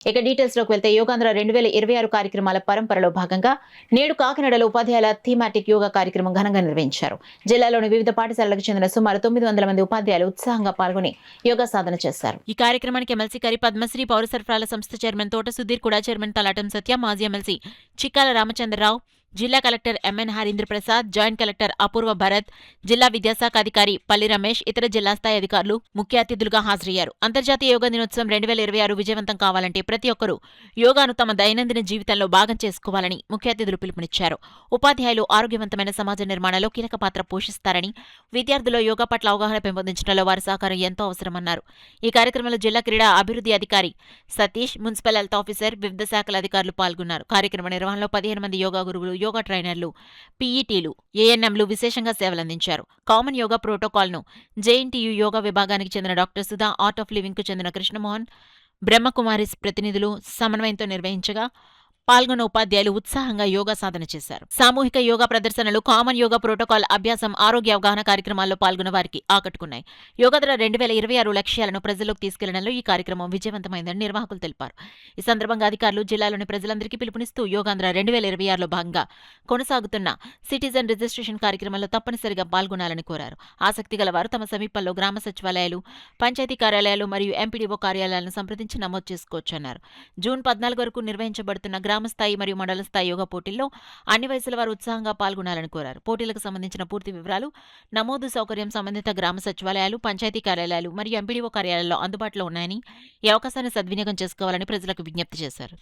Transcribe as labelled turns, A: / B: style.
A: ఇక డీటెయిల్స్ లోకి వెళ్తే యోగాంధ్ర 2026 కార్యక్రమాల పరంపరలో భాగంగా నేడు కాకినాడలో ఉపాధ్యాయుల థీమాటిక్ యోగా కార్యక్రమం ఘనంగా నిర్వహించారు. జిల్లాలోని వివిధ పాఠశాలలకు చెందిన సుమారు 900 మంది ఉపాధ్యాయులు ఉత్సాహంగా పాల్గొని యోగా సాధన చేశారు.
B: ఈ కార్యక్రమానికి ఎమ్మెల్సీ కరి పద్మశ్రీ, పౌర సరఫరాల సంస్థ చైర్మన్ తోట సుధీర్, కూడా చైర్మన్ తలాటం సత్య, మాజీ ఎమ్మెల్సీ చిక్కాల రామచంద్రరావు, జిల్లా collector M N Harindra Prasad, joint collector Apoorva Bharat, జిల్లా విద్యాశాఖ అధికారి పల్లి రమేష్, ఇతర జిల్లా స్థాయి అధికారులు ముఖ్య అతిథులుగా హాజరయ్యారు. అంతర్జాతీయ యోగా దినోత్సవం 2026 విజయవంతం కావాలంటే ప్రతి ఒక్కరూ యోగాను తమ దైనందిన జీవితంలో భాగం చేసుకోవాలని ముఖ్య అతిథులు పిలుపునిచ్చారు. ఉపాధ్యాయులు ఆరోగ్యవంతమైన సమాజ నిర్మాణంలో కీలక పాత్ర పోషిస్తారని, విద్యార్థుల్లో యోగా పట్ల అవగాహన పెంపొందించడంలో వారి సహకారం ఎంతో అవసరమన్నారు. ఈ కార్యక్రమంలో జిల్లా క్రీడా అభివృద్ధి అధికారి సతీష్, మున్సిపల్ హెల్త్ ఆఫీసర్, వివిధ శాఖల అధికారులు పాల్గొన్నారు. కార్యక్రమ నిర్వహణలో 15 మంది యోగా గురువులు, యోగా ట్రైనర్లు, పీఈటీలు, ఏఎన్ఎంలు విశేషంగా సేవలందించారు. కామన్ యోగా ప్రోటోకాల్ను జేఎన్టీయూ యోగా విభాగానికి చెందిన డాక్టర్ సుధా, ఆర్ట్ ఆఫ్ లివింగ్కు చెందిన కృష్ణమోహన్, బ్రహ్మకుమారిస్ ప్రతినిధులు సమన్వయంతో నిర్వహించగా పాల్గొన్న ఉపాధ్యాయులు ఉత్సాహంగా యోగా సాధన చేశారు. సామూహిక యోగా ప్రదర్శనలు, కామన్ యోగా ప్రోటోకాల్ అభ్యాసం, ఆరోగ్య అవగాహన కార్యక్రమాల్లో పాల్గొన్న వారికి ఆకట్టుకున్నాయి. యోగాంధ్ర 2026 లక్ష్యాలను ప్రజల్లోకి తీసుకెళ్లడంలో ఈ కార్యక్రమం విజయవంతమైందని నిర్వాహకులు తెలిపారు. ఈ సందర్భంగా అధికారులు జిల్లాలోని ప్రజలందరికీ పిలుపునిస్తూ యోగాంధ్ర 2026లో భాగంగా కొనసాగుతున్న సిటిజన్ రిజిస్ట్రేషన్ కార్యక్రమంలో తప్పనిసరిగా పాల్గొనాలని కోరారు. ఆసక్తి గలవారు తమ సమీపంలో గ్రామ సచివాలయాలు, పంచాయతీ కార్యాలయాలు మరియు ఎంపీడీఓ కార్యాలయాలను సంప్రదించి నమోదు చేసుకోవచ్చన్నారు. జూన్ 14 వరకు నిర్వహించబడుతున్న గ్రామస్థాయి మరియు మండల స్థాయి యోగా పోటీల్లో అన్ని వయసుల వారు ఉత్సాహంగా పాల్గొనాలని కోరారు. పోటీలకు సంబంధించిన పూర్తి వివరాలు, నమోదు సౌకర్యం సంబంధిత గ్రామ సచివాలయాలు, పంచాయతీ కార్యాలయాలు మరియు ఎంపీడీఓ కార్యాలయాల్లో అందుబాటులో ఉన్నాయని, ఈ అవకాశాన్ని సద్వినియోగం చేసుకోవాలని ప్రజలకు విజ్ఞప్తి చేశారు.